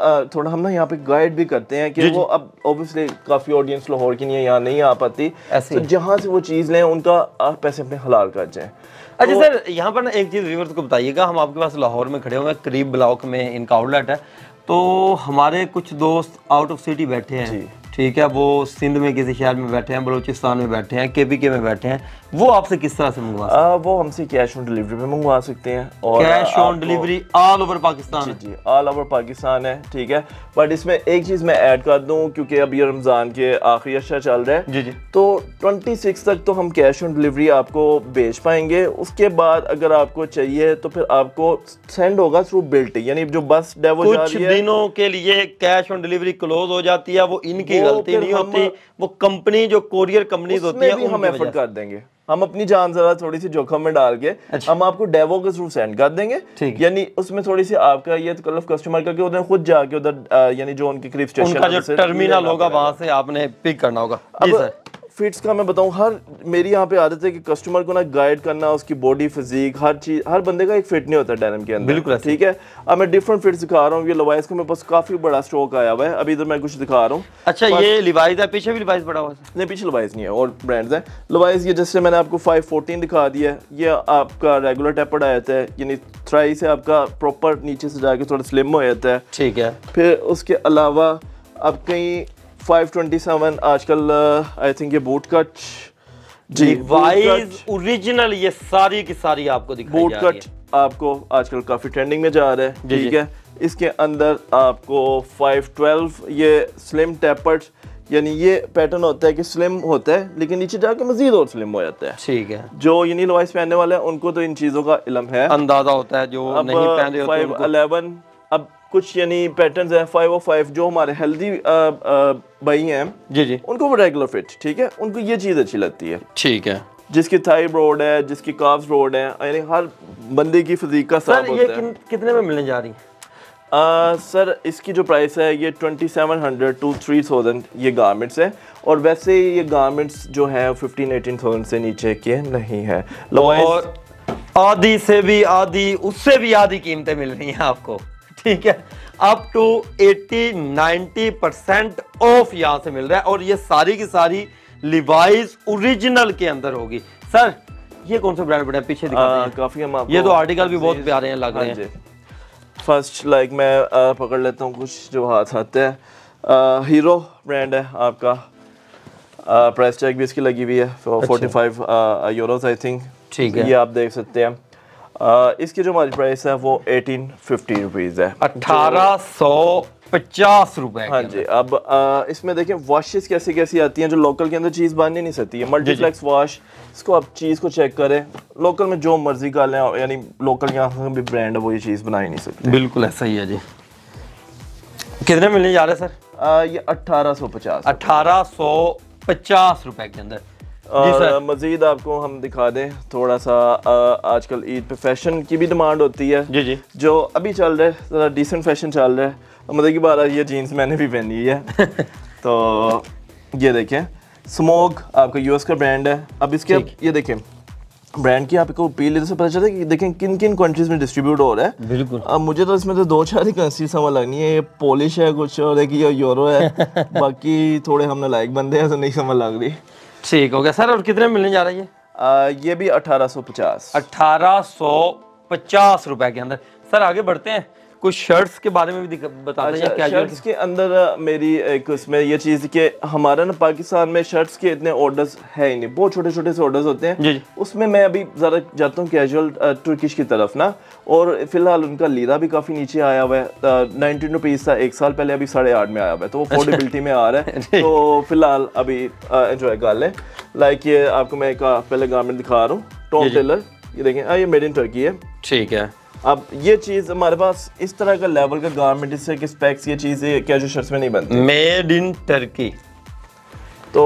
ना यहाँ पे गाइड भी करते हैं कि वो, अब ऑब्वियसली काफ़ी ऑडियंस लाहौर की नहीं है, यहाँ नहीं आ पाती, तो जहाँ से वो चीज़ लें उनका पैसे अपने हलाल कर जाएं। अच्छा तो, सर यहाँ पर ना एक चीज़ व्यूवर्स को बताइएगा, हम आपके पास लाहौर में खड़े हुए हैं, करीब ब्लॉक में इनका आउटलेट है, तो हमारे कुछ दोस्त आउट ऑफ सिटी बैठे हैं, ठीक है, वो सिंध में किसी शहर में बैठे हैं, बलूचिस्तान में बैठे हैं, केपीके में बैठे हैं, वो आपसे किस तरह से मंगवा सकते हैं? वो हमसे कैश ऑन डिलीवरी में मंगवा सकते हैं, और cash on delivery all over Pakistan. जी ऑल ओवर पाकिस्तान है, ठीक है। बट इसमें एक चीज़ मैं ऐड कर दूं, क्योंकि अब ये रमज़ान के आखिरी अरसा चल रहा है जी, तो 26 तक तो हम कैश ऑन डिलीवरी आपको भेज पाएंगे। उसके बाद अगर आपको चाहिए तो फिर आपको सेंड होगा थ्रू बिल्ट, यानी जो बस डेवो जा रही है, कुछ दिनों के लिए कैश ऑन डिलीवरी क्लोज हो जाती है, वो इनकी गलती नहीं होती, वो कंपनी जो कोरियर कंपनीज होती है, हम एफर्ट कर देंगे, हम अपनी जान जरा थोड़ी सी जोखिम में डाल के हम आपको डेवो के थ्रू सेंड कर देंगे, यानी उसमें थोड़ी सी आपका ये तकल्लुफ कस्टमर का कि उधर खुद जाके उधर यानी जो उनकी करीब स्टेशन, उनका जो टर्मिनल होगा वहां से आपने पिक करना होगा। जी सर। फिट्स का मैं बताऊं, मेरी यहाँ पे आदत है कि कस्टमर को ना गाइड करना, उसकी बॉडी फिजिक, हर चीज, हर बंदे का एक फिट नहीं होता डेनिम के अंदर, बिल्कुल ठीक है। अब मैं डिफरेंट फिट्स दिखा रहा हूँ। ये लिवाइस का मेरे पास काफी बड़ा स्टॉक आया हुआ है, अभी इधर मैं कुछ दिखा रहा हूँ। अच्छा, ये लिवाइस है, पीछे भी लिवाइस पड़ा हुआ है? नहीं, पीछे लिवाइस नहीं है, और ब्रांड्स हैं। लिवाइस ये जैसे मैंने आपको 514 दिखा दिया है, ये आपका रेगुलर टेपर्ड आ जाता है, यानी थ्राई से आपका प्रॉपर नीचे से जाके थोड़ा स्लिम हो जाता है, ठीक है। फिर उसके अलावा अब कहीं 527 आजकल आई थिंक ये बूट कट जी, वाइज ओरिजिनल, ये सारी की सारी आपको दिखाई बूट कट आपको आजकल काफी ट्रेंडिंग में जा रहा है, ठीक है। इसके अंदर आपको 512 ये स्लिम टेपर्ड, यानी ये पैटर्न होता है कि स्लिम होता है लेकिन नीचे जाके मजीद और स्लिम हो जाता है, ठीक है। जो यूनी लवाइस पहनने वाले हैं उनको तो इन चीजों का इल्म है, अंदाजा होता है, जो नहीं पहन रहे होते हैं। 511 अब कुछ यानी पैटर्न्स हैं 505 जो हमारे हेल्दी भाई हैं जी जी, उनको वो रेगुलर फिट, ठीक है, उनको ये चीज़ अच्छी लगती है। ठीक है, जिसकी थाई ब्रॉड है, जिसकी काफ्स ब्रॉड है, यानी हर बंदे की फिजिक का सर ये कितने में मिलने जा रही है? सर इसकी जो प्राइस है ये 2700 to 3000 ये गारमेंट्स है, और वैसे ये गारमेंट्स जो है 15-18,000 से नीचे के नहीं है। और आधी से भी आधी, उससे भी आधी कीमतें मिल रही हैं आपको, ठीक है, अप टू 80-90% ऑफ यहाँ से मिल रहा है, और ये सारी की सारी लिवाइस ओरिजिनल के अंदर होगी। सर ये कौन सा ब्रांड बना है, पीछे दिखाते हैं काफी हम आपको, ये तो आर्टिकल भी बहुत प्यारे हैं लग रहे हैं। फर्स्ट लाइक मैं पकड़ लेता हूँ कुछ जो हाथ आते हैं। हीरो ब्रांड है आपका, प्राइस टैग भी इसकी लगी हुई है 45 यूरोस आई थिंक, ठीक है, ये आप देख सकते हैं। इसकी जो हमारी प्राइस है वो 1850 रुपीज़ है, 1850 रुपए। हाँ जी। अब इसमें देखें वॉशेस कैसी कैसी आती हैं जो लोकल के अंदर चीज़ बन ही नहीं सकती है। मल्टीप्लेक्स वॉश, इसको आप चीज़ को चेक करें, लोकल में जो मर्जी का लें, यानी लोकल यहाँ भी ब्रांड है वो ये चीज़ बना ही नहीं सकती। बिल्कुल ऐसा ही है जी। कितने मिलने जा रहे हैं सर? ये 1850 रुपए के अंदर। और मजीद आपको हम दिखा दें थोड़ा सा, आजकल ईद पे फैशन की भी डिमांड होती है जी जी, जो अभी चल रहा है, ज़रा डिसेंट फैशन चल रहा है। मतलब की बात ये जीन्स मैंने भी पहनी है तो ये देखें, स्मोक आपका यूएस का ब्रांड है। अब इसके ये देखें ब्रांड की आपको पीले से पता चलता है कि देखें किन किन कंट्रीज में डिस्ट्रीब्यूट हो रहा है। बिल्कुल। अब मुझे तो इसमें तो 2-4 ही कंट्री समझ लगनी है, ये पोलिश है कुछ और एक ये यूरो है बाकी थोड़े हम नालायक बंदे हैं तो नहीं समझ लग रही। ठीक हो गया सर। और कितने मिलने जा रही है? ये भी 1850 रुपए के अंदर। सर आगे बढ़ते हैं, कुछ शर्ट्स के बारे में भी बताते हैं। क्या शर्ट्स के अंदर मेरी एक उसमें ये चीज़ कि हमारा ना पाकिस्तान में शर्ट्स के इतने ऑर्डर्स है ही नहीं, बहुत छोटे छोटे से ऑर्डर्स होते हैं जी। उसमें मैं अभी ज़रा जाता हूँ कैजुअल तुर्किश की तरफ ना, और फिलहाल उनका लीरा भी काफ़ी नीचे आया हुआ है। 19 रुपीज़ था एक साल पहले, अभी 8.5 में आया हुआ है, तो वो अफोर्डेबिलिटी में आ रहा है तो फिलहाल अभी एंजॉय कर लें। लाइक ये आपको मैं एक पहले गारमेंट दिखा रहा हूँ, टॉम टेलर, ये देखें ये मेड इन टर्की है। ठीक है। अब ये चीज़ हमारे पास इस तरह का लेवल का गारमेंट, इससे कि स्पेक्स, ये चीज़ें क्या जो शर्ट्स में नहीं बनती, मेड इन टर्की। तो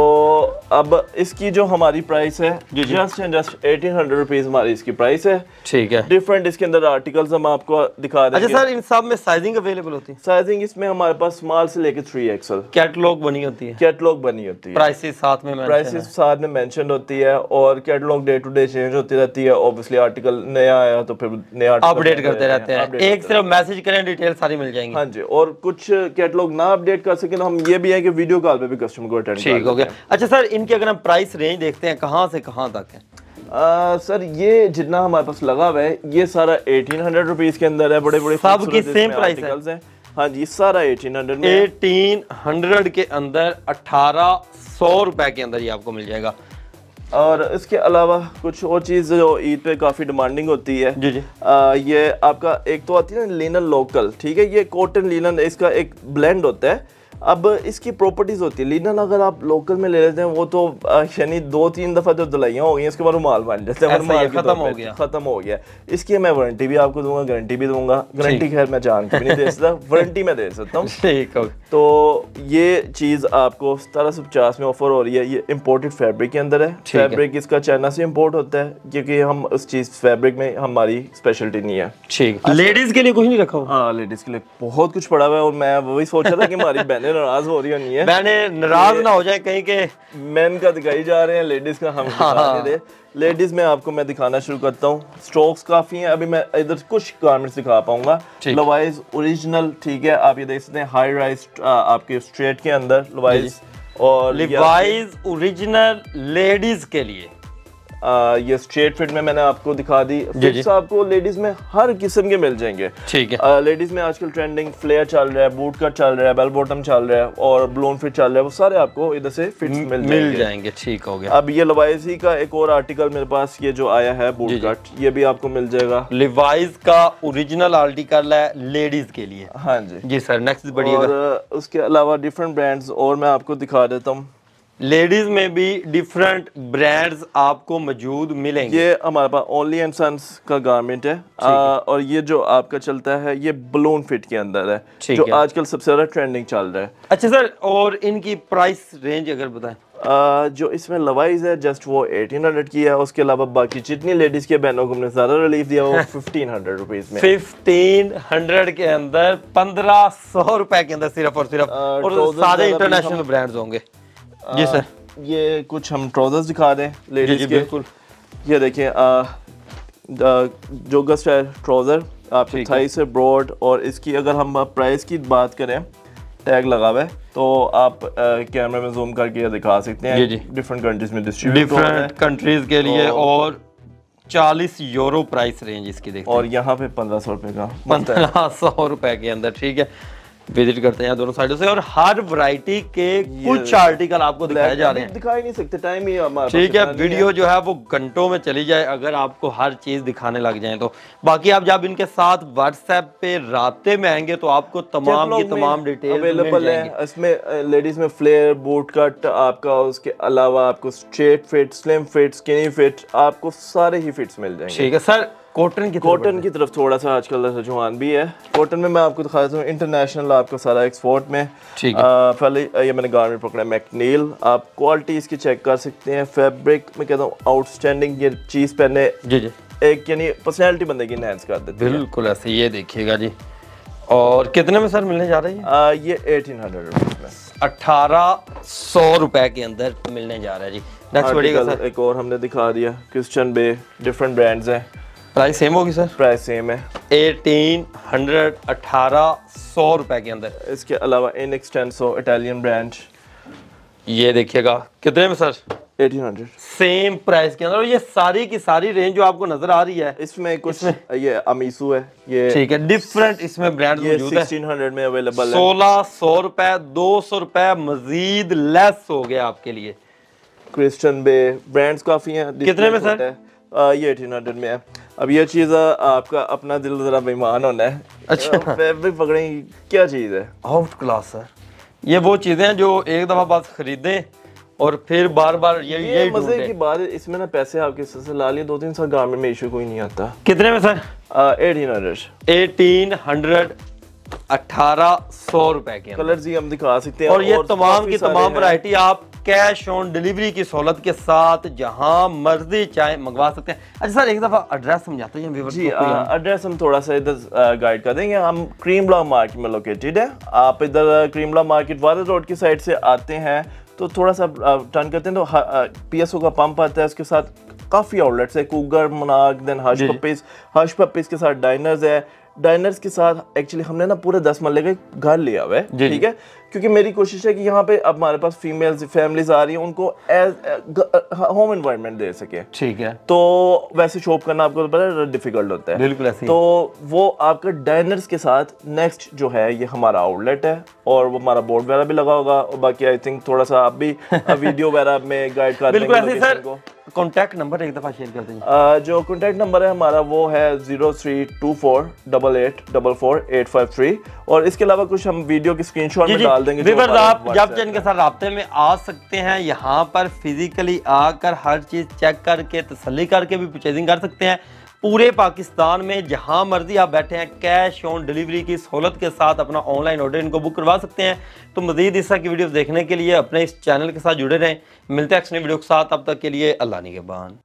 अब इसकी जो हमारी प्राइस है जस्ट 1800 रुपीज़ हमारी इसकी प्राइस है। ठीक है। डिफरेंट इसके अंदर आर्टिकल्स हम आपको दिखा देंगे। अच्छा सर, इन सब में साइजिंग अवेलेबल होती है? साइजिंग इसमें हमारे पास स्मॉल से लेकर 3XL कैटलॉग बनी होती है? कैटलॉग बनी होती है, प्राइसेस साथ में मेंशन होती है, और catalogue day to day change होती रहती है। ऑब्वियसली आर्टिकल नया आया तो फिर नया अपडेट करते रहते हैं। एक सिर्फ मैसेज करें, डिटेल सारी मिल जाएंगी। हाँ जी। और कुछ कैटलॉग ना अपडेट कर सके तो हम ये भी है कि वीडियो कॉल पे भी कस्टमर को अटेंड कर लेते हैं। ठीक हो गया। अच्छा सर, इनकी अगर हम प्राइस रेंज देखते हैं कहाँ से कहाँ तक है? सर ये जितना हमारे पास लगा हुआ है ये सारा 1800 रुपीज़ के अंदर है। बड़े बड़े सब की सेम प्राइस है? हाँ जी, सारा 1800 में। 1800 के अंदर 1800 रुपए के अंदर ये आपको मिल जाएगा। और इसके अलावा कुछ और चीज़ जो ईद पे काफ़ी डिमांडिंग होती है जी जी, ये आपका एक तो आती है ना लिनन लोकल, ठीक है, ये कॉटन लिनन, इसका एक ब्लेंड होता है। अब इसकी प्रॉपर्टीज होती है, लिनन अगर आप लोकल में ले लेते हैं वो तो यानी 2-3 दफ़ा जो धुलाइयाँ हो गई उसके बाद रुमाल बन जाते हैं, खत्म हो गया। इसकी मैं वारंटी भी आपको दूंगा, गारंटी भी दूंगा। गारंटी खैर मैं जान के भी नहीं दे सकता, वारंटी मैं दे सकता हूँ। तो ये चीज़ आपको 1750 में ऑफर हो रही है। ये इम्पोर्टेड फैब्रिक के अंदर है। फैब्रिक इसका चाइना से इम्पोर्ट होता है क्योंकि हम उस चीज़ फैब्रिक में हमारी स्पेशलिटी नहीं है। ठीक। लेडीज़ के लिए कुछ नहीं रखा हुआ? हाँ, लेडीज़ के लिए बहुत कुछ पड़ा हुआ है, और मैं वही सोच रहा था कि हमारी बहनें नाराज हो रही नहीं है, बहनें नाराज ना हो जाए कहीं के मेन का दिखाई जा रहे हैं, लेडीज का हम दिखा दे। लेडीज में आपको मैं दिखाना शुरू करता हूँ। स्ट्रोक्स काफी हैं, अभी मैं इधर कुछ गारमेंट्स दिखा पाऊंगा। लवाइज ओरिजिनल, ठीक है, आप ये देख सकते हैं हाई राइज आपके स्ट्रेट के अंदर लवाइज, और लवाइज ओरिजिनल लेडीज के लिए। ये स्ट्रेट फिट में मैंने आपको दिखा दी। फिट्स आपको लेडीज में हर किस्म के मिल जाएंगे। ठीक है। लेडीज में आजकल ट्रेंडिंग फ्लेयर चल रहा है, बूट कट चल रहा है, बेल बॉटम चल रहा है, और ब्लोन फिट चल रहा है, वो सारे आपको इधर से फिट्स मिल जाएंगे। ठीक हो गया। अब ये लिवाइस ही का एक और आर्टिकल मेरे पास ये जो आया है बूट कट, ये भी आपको मिल जाएगा। लिवाइस का ओरिजिनल आर्टिकल है लेडीज के लिए। हाँ जी जी सर, नेक्स्ट बढ़िएगा। और उसके अलावा डिफरेंट ब्रांड्स और मैं आपको दिखा देता हूँ। लेडीज में भी डिफरेंट ब्रांड्स आपको मौजूद मिलेंगे। ये हमारे पास ओनली एंड सन्स का गारमेंट है, और ये जो आपका चलता है ये बलून फिट के अंदर है, जो आजकल सबसे ज्यादा ट्रेंडिंग चल रहा है। अच्छा सर, और इनकी प्राइस रेंज अगर बताएं। जो इसमें लवाइज है जस्ट वो 1800 की है, उसके अलावा बाकी जितनी लेडीज के बहनों को हमने ज्यादा रिलीफ दिया वो 1500 रुपीज में। 1500 के अंदर 1500 रुपए के अंदर सिर्फ और सिर्फ, और सारे इंटरनेशनल ब्रांड्स होंगे। जी सर, ये कुछ हम ट्राउजर्स दिखा दें लेडीज के। बिल्कुल, ये देखिए जोगा स्टाइल ट्राउजर आपके थाई से ब्रॉड, और इसकी अगर हम प्राइस की बात करें, टैग लगा हुआ है तो आप कैमरे में जूम करके दिखा सकते हैं। डिफरेंट कंट्रीज में डिस्ट्रीब्यूट, डिफरेंट कंट्रीज के लिए, और 40 यूरो प्राइस रेंज इसकी देखते हैं, और यहाँ पे 1500 रुपए का, 1500 रुपए के अंदर। ठीक है, विजिट करते हैं दोनों साइडों से, और हर वैरायटी के कुछ आर्टिकल आपको दिखाए जा रहे हैं। दिखा ही नहीं सकते, टाइम ही हमारा। ठीक है, वीडियो जो है वो घंटों में चली जाए अगर आपको हर चीज दिखाने लग जाए तो। बाकी आप जब इनके साथ व्हाट्सएप पे रास्ते में आएंगे तो आपको तमाम की तमाम डिटेल अवेलेबल है। इसमें लेडीज में फ्लेयर, बूट कट आपका, उसके अलावा आपको straight fit, slim fit, skinny fit, आपको सारे ही फिट्स मिल जाएंगे। ठीक है सर, कॉटन की तरफ थोड़ा सा आजकल रुझान भी है। कॉटन में मैं आपको दिखा देता हूँ, इंटरनेशनल आपका सारा एक्सपोर्ट में। ठीक है, पहले ये मैंने गारमेंट पकड़ा मैकनील, आप क्वालिटी इसकी चेक कर सकते हैं। फैब्रिक में कहता हूँ आउटस्टैंडिंग, ये चीज़ पहने जी एक यानी पर्सनैलिटी बंदे की एनहांस कर देती है। बिल्कुल ऐसे, ये देखिएगा जी। और कितने में सर मिलने जा रही है? ये 1800 रुपीज़ में, 1800 रुपए के अंदर मिलने जा रहा है जी। नेक्स्ट वीडियो का सर एक और हमने दिखा दिया, क्रिश्चियन बे, डिफरेंट ब्रांड्स हैं। प्राइस सेम होगी सर? प्राइस सेम है, 1800 रुपए के अंदर। इसके अलावा इन एक्सटेंसो इटालियन ब्रांड, ये देखिएगा कितने में सर? 1800, सेम प्राइस के अंदर। और ये सारी की सारी रेंज जो आपको नजर आ रही है, इसमें कुछ ये अमीसू है, ये ठीक है, डिफरेंट इसमें ब्रांड मौजूद है। 1600 में अवेलेबल है। 1600 रुपए, 200 रुपए मजीद लेस हो गया आपके लिए। क्रिश्चियन बे ब्रांड्स काफी हैं। कितने में सर? ये 1800 में है। अब ये चीज़ आपका अपना दिल जरा बेईमान होना है। अच्छा, फैब्रिक पकड़ें, क्या चीज़ है, आउट क्लास सर। ये वो चीजें हैं जो एक दफा बस खरीदें और फिर बार बार ये मजे की बात है। इसमें ना पैसे आपके से ला लिए, 2-3 साल गारमेंट में इशू कोई नहीं आता। कितने में सर? 1800, 1800 रुपए के कलर्स ही हम दिखा सकते हैं। और ये तमाम की तमाम वैरायटी आप कैश ऑन डिलीवरी की सहूलत के साथ जहां मर्जी चाहे मंगवा सकते हैं। अच्छा सर, एक दफा एड्रेस समझाते हैं व्यूअर्स जी। एड्रेस हम थोड़ा सा इधर गाइड कर देंगे। हम क्रीम ब्लॉक मार्केट में लोकेटेड है। आप इधर क्रीम ब्लॉक मार्केट वाले रोड की साइड से आते हैं तो थोड़ा सा टर्न करते हैं तो PSO का पंप आता है, उसके साथ काफ़ी आउटलेट्स है, कूगर, मनाग, देन हश पपीज के साथ डाइनर्स है। डाइनर्स के साथ एक्चुअली हमने ना पूरे 10 मरले का घर लिया हुआ है, ठीक है, क्योंकि मेरी कोशिश है कि यहाँ पे अब हमारे पास फीमेल्स फैमिलीज आ रही हैं, उनको एज होम एनवायरनमेंट दे सके। ठीक है, तो वैसे शॉप करना आपको बड़ा डिफिकल्ट होता है। बिल्कुल ऐसे। तो वो आपका डाइनर्स के साथ नेक्स्ट जो है ये हमारा आउटलेट है, और वो हमारा बोर्ड वगैरह भी लगा होगा, और बाकी आई थिंक थोड़ा सा आप भी वीडियो वगैरह में गाइड कर देंगे। बिल्कुल ऐसे सर। कॉन्टैक्ट नंबर एक दफा शेयर कर दीजिए। जो कॉन्टैक्ट नंबर है हमारा वो है 0324884853, और इसके अलावा कुछ हम वीडियो की स्क्रीनशॉट में डाल देंगे। व्यूअर्स, आप जब जिनके साथ राब्ते में आ सकते हैं, यहाँ पर फिजिकली आकर हर चीज चेक करके तसल्ली करके भी परचेजिंग कर सकते हैं। पूरे पाकिस्तान में जहां मर्जी आप बैठे हैं, कैश ऑन डिलीवरी की सहूलत के साथ अपना ऑनलाइन ऑर्डर इनको बुक करवा सकते हैं। तो मजीद इस तरह की वीडियोस देखने के लिए अपने इस चैनल के साथ जुड़े रहें। मिलते हैं नेक्स्ट वीडियो के साथ, तब तक के लिए अल्लाह निगहबान।